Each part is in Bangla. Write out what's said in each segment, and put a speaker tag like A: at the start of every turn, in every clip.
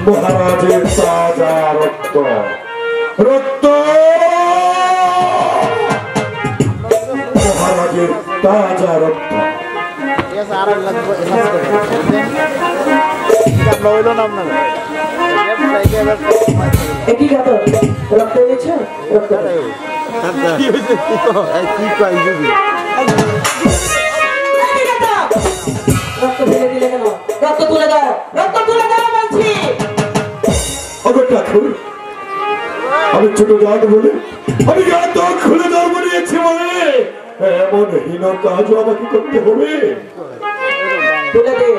A: মহারাজের তাজা রক্ত রক্ত মহারাজের তাজা রক্ত
B: একই কথা রক্ত দিয়েছে রক্ত রক্ত ফেলে দিলে কেন রক্ত তুলে দাও বলছি
A: আমি ছোট জাত বলে আমি এত খুলে ধর্ম নিয়েছি বলে এমন হীন কাজও আমাকে করতে হবে
B: তুলে দে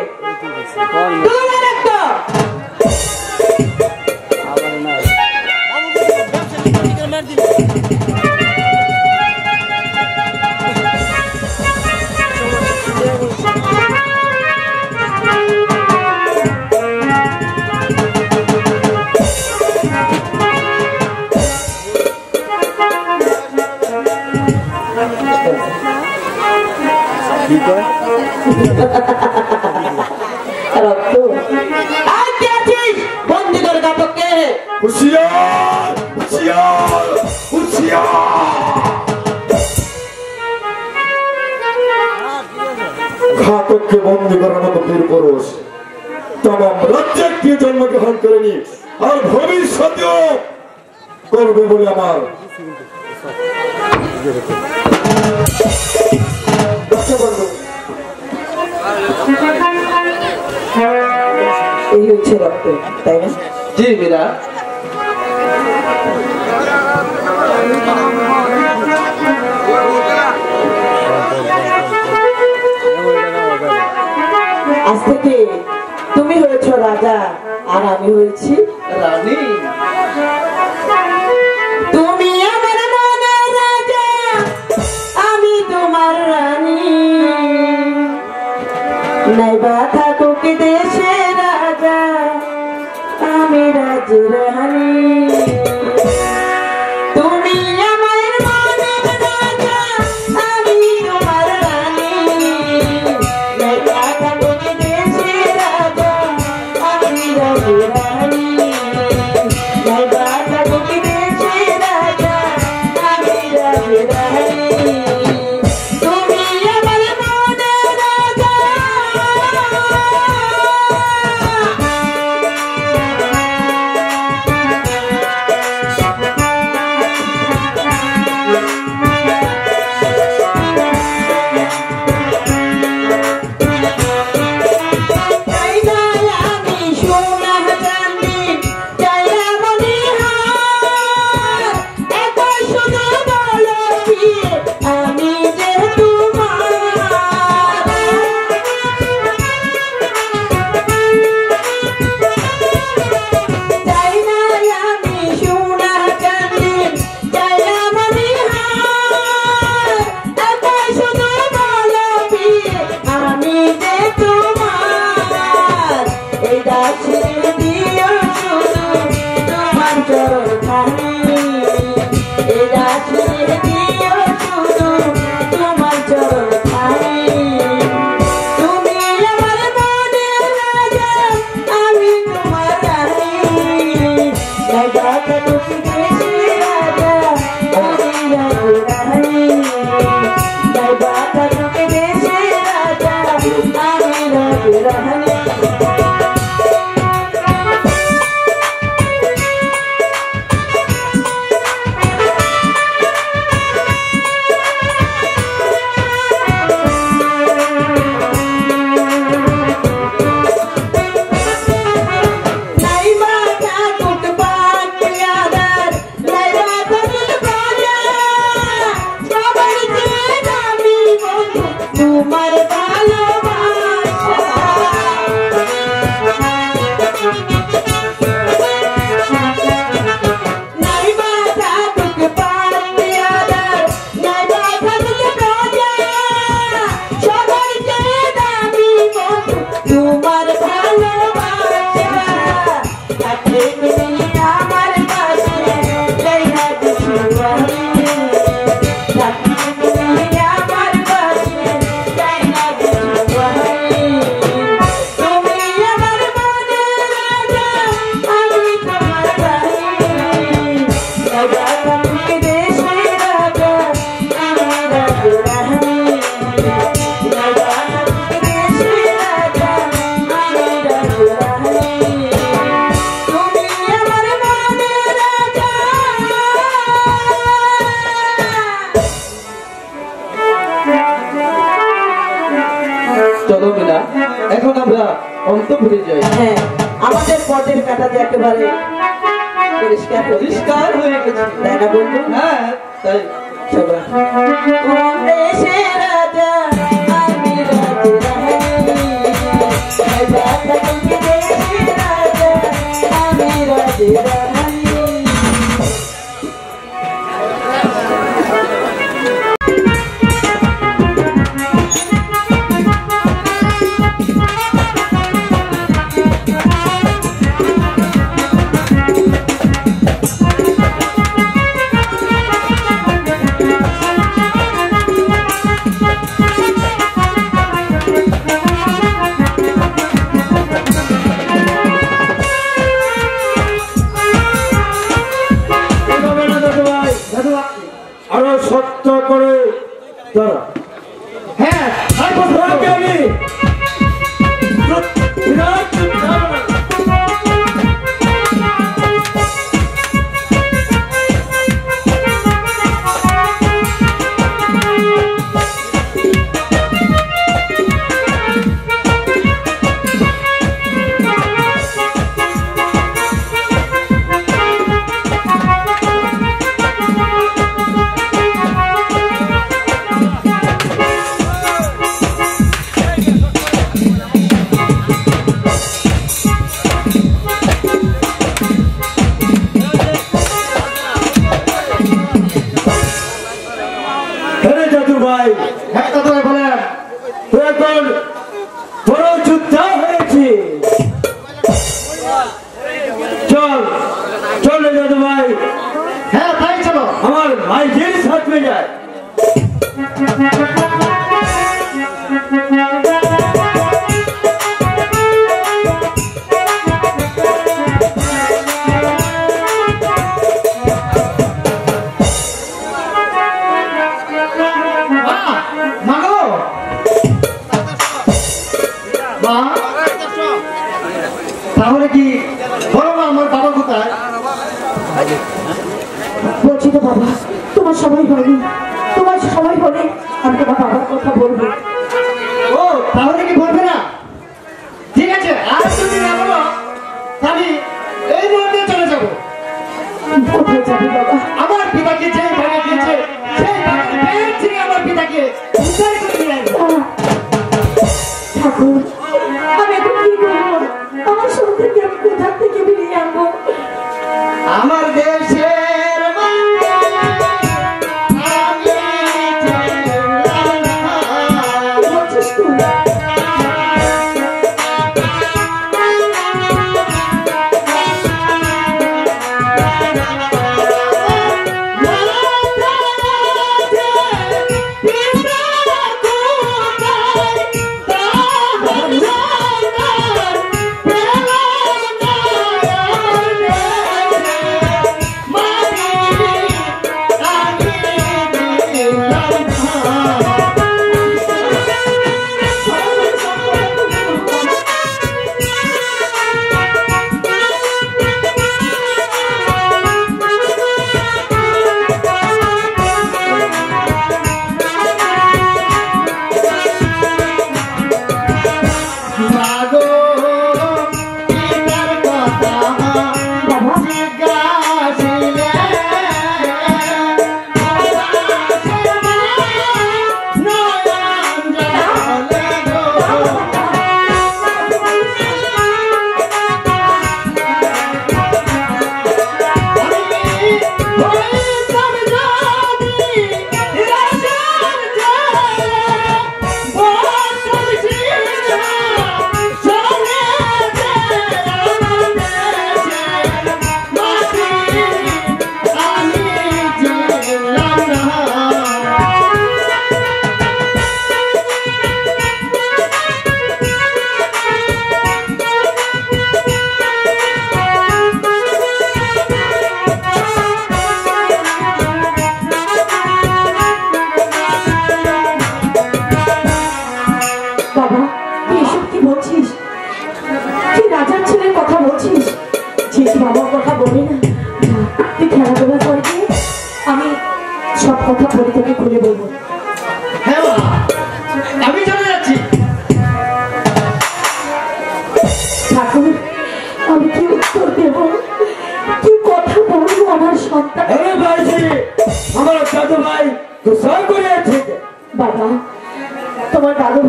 B: রক্ত বন্দি করে ঘাতককে
A: হুঁশিয়ার হুঁশিয়ার হুঁশিয়ার ঘাতককে বন্দি করার মতো বীর পুরুষ তমাম রাজ্যে দিয়ে জন্মগ্রহণ করেনি আর ভবিষ্যতেও করবে বলে আমার
B: এই হচ্ছে রক্ত তাই না
C: জি মীরা
B: আজ থেকে তুমি হয়েছ রাজা আর আমি হয়েছি
C: রানী
B: তুমি আমার মনের রাজা আমি তোমার রানী নাইবা থাকুক দেশে রাজা আমি রাজ্যের রানী তুমি আমার মনের রাজা আমি তোমার রানী নাইবা থাকুক দেশে রাজা আমি রাজ্যের রানী নাইবা থাকুক দেশে রাজা আমি রাজ্যের রানী তুমি আমার মনের রাজা Bye.
C: চলো মিনা, এখন আমরা অন্তঃপুরে যাই।
B: হ্যাঁ, আমাদের পথের কাটাতে একেবারে
C: পরিষ্কার হয়ে গেছে,
B: তাই না বন্ধু?
C: হ্যাঁ তাই
B: চলো। কোন দেশে রাজা আমি রাজরানী, রাজা কোন দেশে রাজা আমি রাজরানী।
A: আরো সত্য করে দাঁড়া।
C: হ্যাঁ
A: ভাই,
C: হ্যাঁ দাদু ভাই বলেন।
A: এখন বড় যুদ্ধ হয়েছে, চল চলে দাদু ভাই।
C: হ্যাঁ তাই চলো,
A: আমার ভাইদের সাথে যায়।
C: তাহলে কি বলো না আমার বাবা কোথায়?
B: বলছি তো বাবা, তোমার সময় হয়নি, তোমার সময় হলে আমি তোমার বাবার কথা বলবো।
C: ও তাহলে কি বলবে না? ঠিক আছে, আর যদি না বলো তাহলে এই মুহূর্তে চলে যাবো।
B: কোথায় যাবে বাবা?
C: আমার পিতাকে যে ভাড়া দিয়েছে সেই ভাড়ার পেট থেকে আমার পিতাকে উদ্ধার করে নিয়ে আসবো।
B: ঠাকুর, আমি এখন কি করবো? আমার সন্তানকে আমি কোথা থেকে বেরিয়ে আনবো?
C: আমার দেশের
B: বলছিস তুই?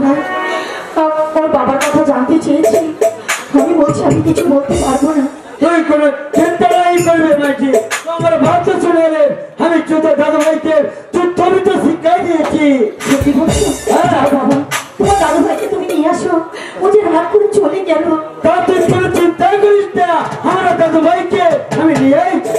B: ভাই আমার বাবার কথা জানতে চেয়েছি, আমি বলছি আমি কিছু বলতে পারবো না।
D: তুই কোনো চিন্তা নাই করবে নাকি? আমার ভাবতে শুনে এলেন আমি ছোট দাদু ভাইকে যুদ্ধবিদ্য শিক্ষা দিয়েছি।
B: সত্যি বলছো? যাও বাবা, তোমার দাদু ভাইকে তুমি নিয়ে আসো, ও যে রাগ করে চলে গেল।
D: তা তুই কোনো চিন্তা করিস না, আমার দাদু ভাইকে আমি নিয়ে আইছি।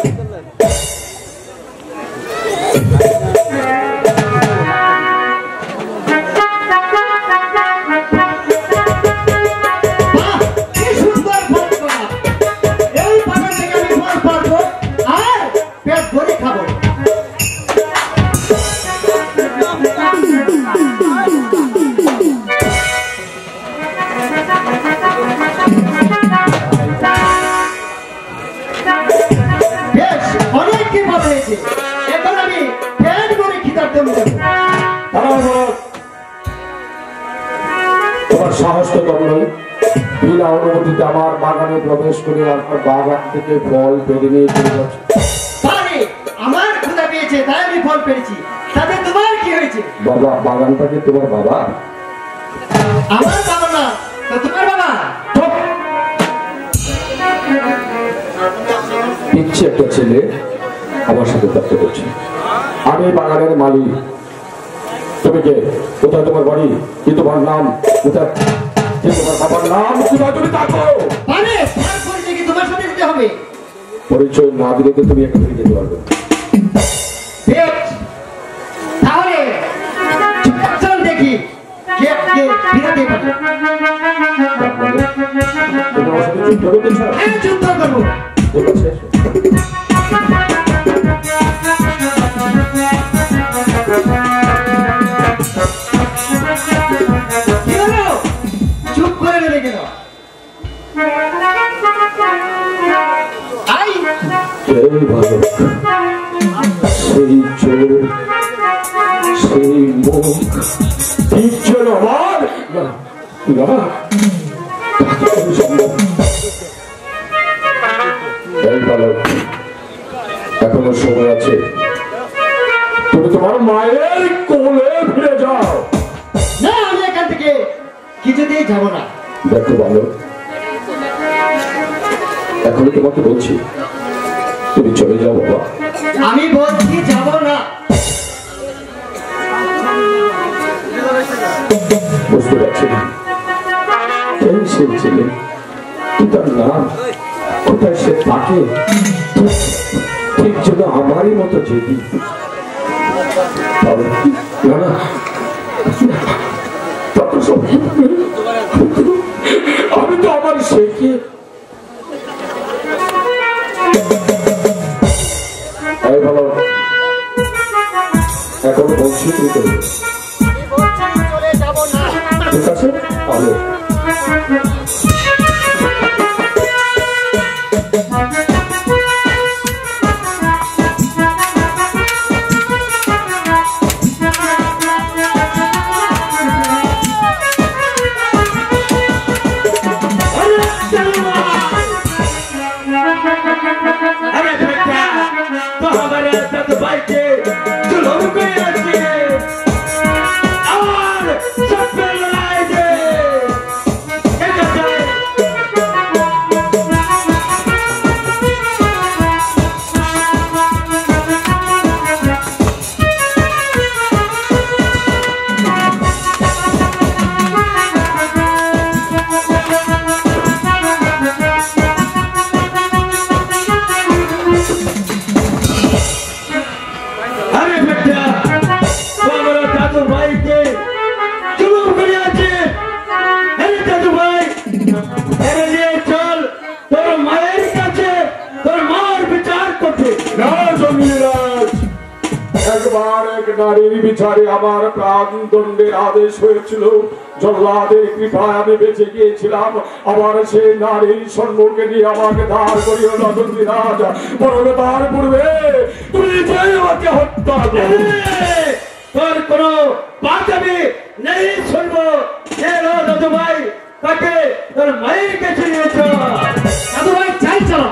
A: তোমার সাহস তো কম নয়, বিনা অনুমতিতে আমার বাগানে প্রবেশ করে আমার বাগান থেকে ফল পেরে নিয়ে চলে যাচ্ছে।
C: আমার ক্ষুধা পেয়েছে তাই আমি ফল পেরেছি, তাতে তোমার কি হয়েছে?
A: বাবা, বাগানটা কি তোমার বাবা?
C: আমার বাবা না তো তোমার বাবা?
A: ইচ্ছে একটা ছেলে আমার সাথে তর্ক করছে। আমি বাগানের মালিক। তুমি কে? কোথায় তোমার বাড়ি? কি তোমার নাম? কোথায় তোমার বাবার নাম? কোথায় তুমি থাকো?
C: পরিচয় কি তোমার সাথে দিতে হবে?
A: পরিচয় না দিলে তো তুমি এখান থেকে যেতে পারবে।
C: তাহলে চল দেখি কে কে ফিরাতে পারে।
A: তুমি আমার সাথে যুদ্ধ করতে চাও?
C: হ্যাঁ, যুদ্ধ করবো।
A: ঠিক আছে।
C: চুপ করে গেলে কেন?
A: সেই ভালো, সেই চোর, সেই মুখ ঠিক ছিল আমার। এই ভালো, এখনো সময় আছে, তুমি তোমার মায়ের কোলে ফিরে যাও।
C: না, আমি এখান থেকে কিছুতেই যাবো না।
A: দেখো ভালো, এখন তোমাকে বলছি তুমি চলে যাও বাবা।
C: আমি বলছি যাবো না।
A: বুঝতে পারছি না এই সেই ছেলে, কি তার নাম, কোথায় সে থাকে, ঠিক যেন আমারই মতো যেদি। না না, আমি তো আমার শেখে ভালো, এখন বলছি তুমি
C: চলে যাবো না।
A: ঠিক আছে তাহলে। নারীর বিচারে আমার প্রাণ দণ্ডের আদেশ হয়েছিল, জল্লাদের কৃপায় আমি বেঁচে গিয়েছিলাম। আবার সেই নারীর সম্মুখে নিয়ে আমাকে ধার করিও না চন্দ্রীরাজ, বরং তার পূর্বে তুমি যে আমাকে হত্যা করো।
D: তোর কোনো বাঁচাবি নেই শুনবো। দাদু ভাই তাকে তোর মায়ের কাছে নিয়েছ।
C: দাদু ভাই চাই চলো।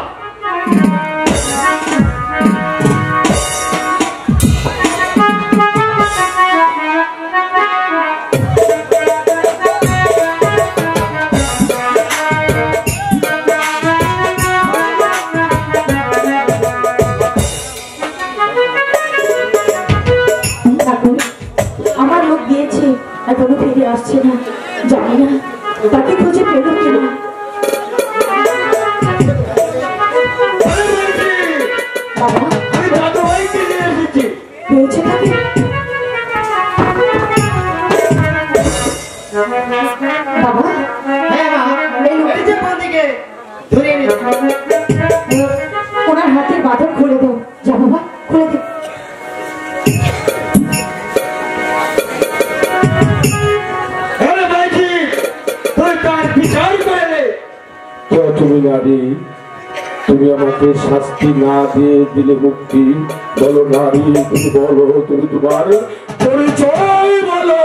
B: জানি না তাকে খুঁজে পেল কিনা। বাবা
D: আমি দাদু ভাইকে নিয়ে এসেছি।
B: পেয়েছে তাকে? বাবা
C: হ্যাঁ মা, এই লোকটি যে কোন দিকে ধরে নিচ্ছে।
B: ওনার হাতের বাঁধন খুলে দাও। যা বাবা খুলে দে।
D: আরে ভাইজি, তুই কার বিচার করে?
A: তো তুমি নারী, তুমি আমাকে শাস্তি না দিয়ে দিলে মুক্তি। বলো নারী, তুমি বলো, তুমি তোমার পরিচয় বলো।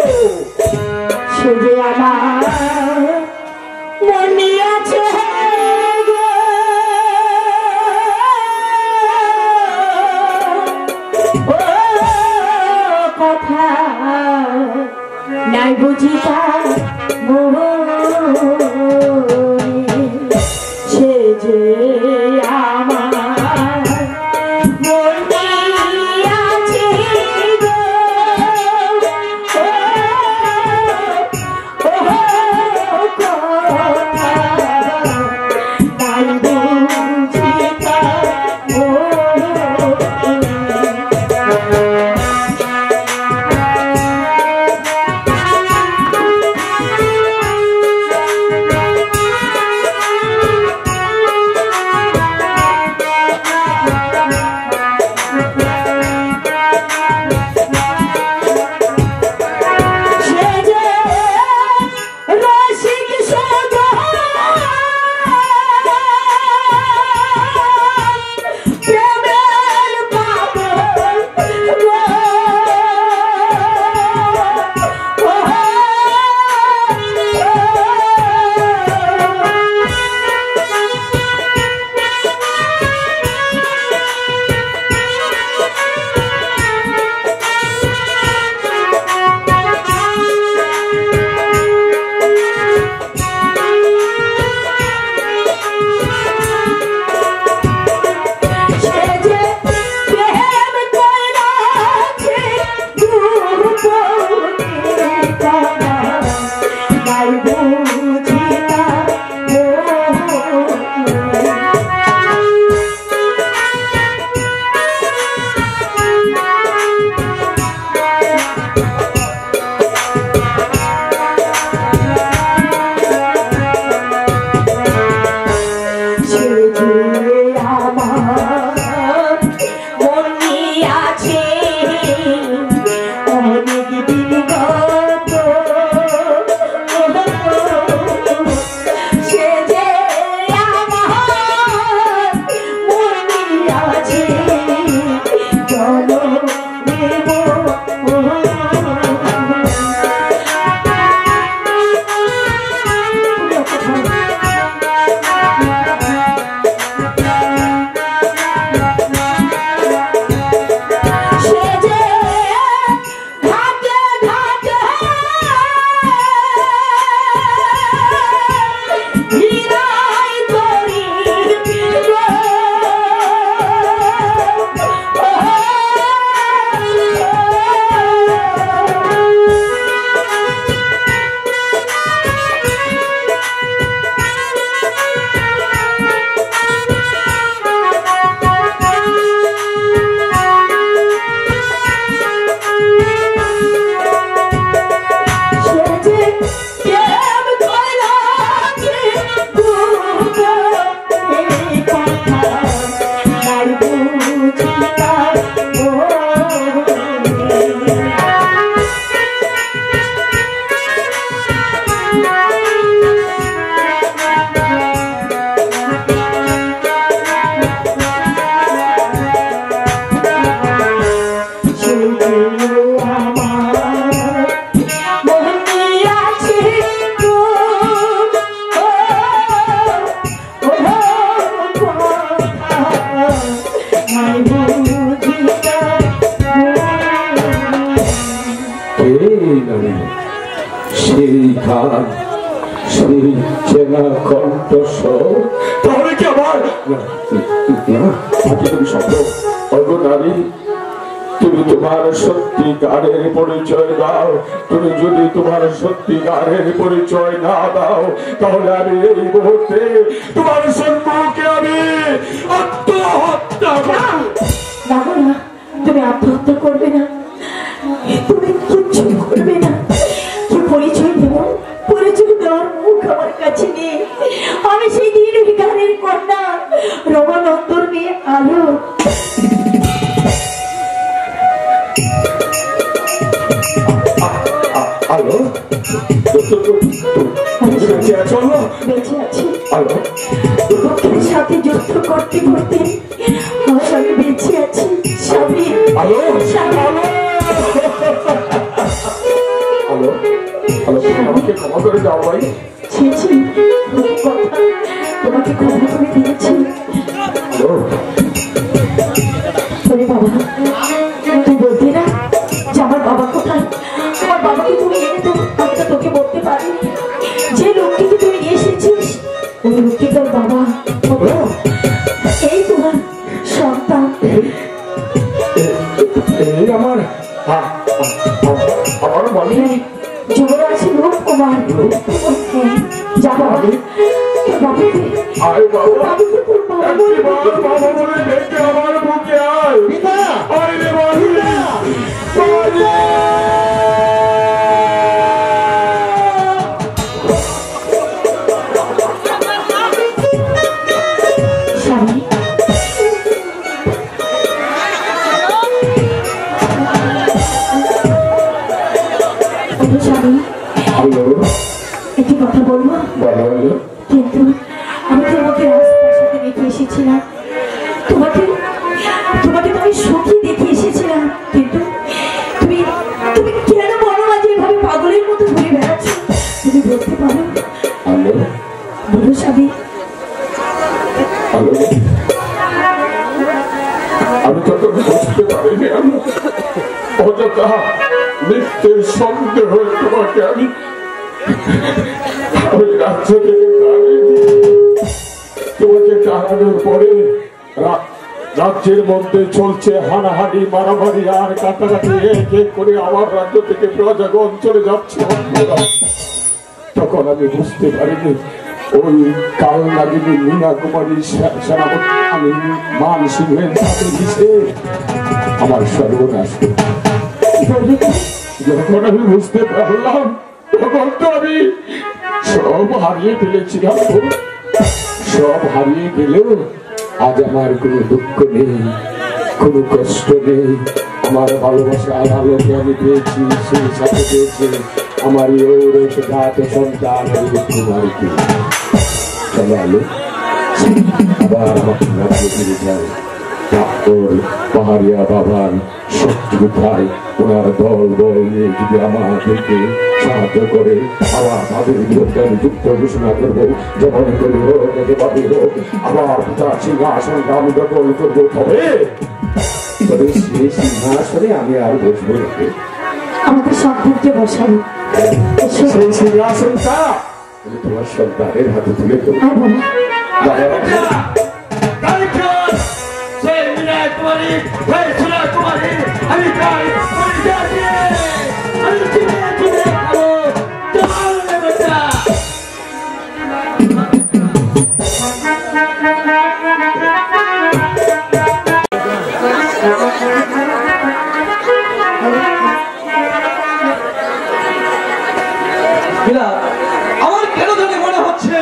B: সে যে আমার মনে আছে গো, ও কথা নাই বুঝি তার মনে। সে যে আমার মনে আছে গো,
A: সেই গান, সেই চেনা কণ্ঠস্বর, তাহলে কি আমার না তুমি শব্দ অর্ঘ নারী, তুমি তোমার সত্যিকারের পরিচয় দাও। তুমি যদি তোমার সত্যিকারের পরিচয় না দাও, তাহলে আমি এই মুহূর্তে তোমার সম্মুখে আমি আত্মহত্যা করব।
B: না, তুমি আত্মহত্যা করবে না, তুমি কিচ্ছু করবে না। কি পরিচয় দেব? পরিচয় দেওয়ার মুখ আমার কাছে নেই। আমি সেই দিন গানের কন্যা রমানন্দর মেয়ে আলো।
A: আলো, বেঁচে আছো?
B: বেঁচে আছি।
A: আলো,
B: দুঃখের সাথে যুদ্ধ করতে করতে আজ আমি বেঁচে আছি। স্বামী,
A: আলো,
B: স্বামী।
A: আলো, আলো, আলো, আমাকে ক্ষমা করে দাও ভাই।
B: ছি, কথা তোমাকে ক্ষমা করে দিয়েছি।
A: আলো,
B: ওরে বাবা, তুই বলতে না যে আমার বাবা কোথায়? আমার বাবাকে তুমি এনে তো আমি তো তোকে বলতে পারি। যে লোকটিকে তুই নিয়ে এসেছিস ওই লোকটি তোর বাবা। এই তোমার সন্তান।
A: এই আমার মানে
B: যুবরাজ রূপকুমার। যা বাবা, তোর বাবাকে
A: আয় বাবা,
B: বাবাকে তোর বাবা
A: একবার বাবা বলে ডেকে আমার বুকে আয়। আয় রে বাবা,
B: স্বামী, স্বামী,
A: আলো,
B: একটি কথা বলবো?
A: বলো আলো।
B: কিন্তু আমি তোমাকে রাজপ্রাসাদে রেখে এসেছিলাম, তোমাকে তোমাকে তুমি সুখী দেখে এসেছিলাম, কিন্তু তুমি তুমি কেন বড় মাঝে এভাবে পাগলের মতো ঘুরে বেড়াচ্ছ? তুমি বলতে পারো?
A: আলো,
B: বলো স্বামী।
A: আলো, আমি তো তোকে বুঝতে পারিনি। আমি অযথা মিথ্যে সন্দেহ তোমাকে আমি রাজ্য থেকে তাড়িয়ে দিই। তোমাকে তাড়ানোর পরে রাজ্যের মধ্যে চলছে হানাহানি, মারামারি আর কাটাকাটি। এক এক করে আমার রাজ্য থেকে প্রজাগণ চলে যাচ্ছে। তখন আমি বুঝতে পারিনি ওই কাল নাগিনী মীনা কুমারী সেনাপতি আমি মান সিংহের সাথে মিশে আমার সর্বনাশ। যখন আমি বুঝতে পারলাম তখন তো আমি সব হারিয়ে ফেলেছিলাম। সব হারিয়ে গেলেও আজ আমার কোনো দুঃখ নেই, কোনো কষ্ট নেই। আমার ভালোবাসা আলোকে আমি পেয়েছি, সেই সাথে পেয়েছি আমার জাত সন্তান কুমারীকে। চলো আলো, আবার আমাকে রাজ্যে ফিরে যায়। পাহাড়িয়া বাবার শত্রু ভাই ওনার দল বল নিয়ে যদি আমাদেরকে সাহায্য করে, আবার তাদের বিরুদ্ধে আমি যুদ্ধ ঘোষণা করবো। যেমন করে হোক, যেভাবে হোক, আবার পিতার সিংহাসন আমি দখল করবো। তবে সেই সিংহাসনে আমি আর বসবো না।
B: আমাকে সন্তানকে বসাবো।
A: সেই সিংহাসনটা তোমার সন্তানের হাতে তুলে দেবো।
B: আর বলো,
C: আমার কেন জানি মনে হচ্ছে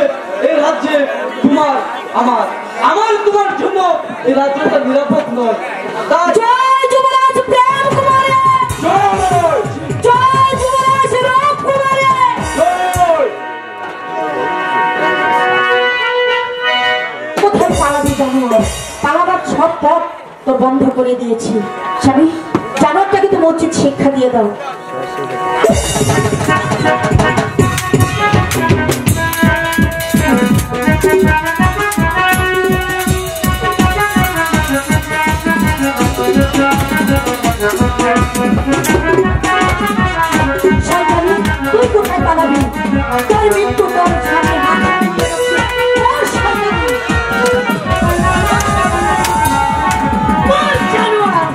C: এই রাজ্যে তোমার আমার আমার তোমার জন্য এই রাজ্যটা নিরাপদ নয়।
B: জয় যুবরাজ প্রেম কুমারে, জয় যুবরাজ রূপ কুমারে। কোথায় পালাবি জানো? পালাবার সব পথ তো বন্ধ করে দিয়েছি। স্বামী, জানোয়ারটাকে তুমি উচিত শিক্ষা দিয়ে দাও। তুই কোথায় পালাবি? তোর মৃত্যু তোর সামনে হাতে তুলে রেখেছে। তোর সামনে বল জানোয়ার।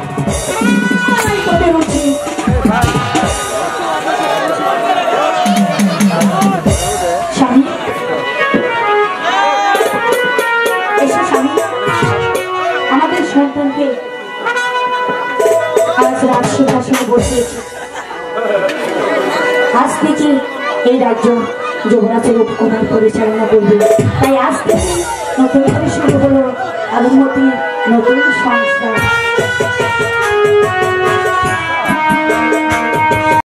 B: বসিয়েছে। আজ থেকে এই রাজ্য যুবরাজের উপকুমার পরিচালনা করবে। তাই আজ থেকে নতুন করে শুরু হলো আলুমতি নতুন সংস্কার।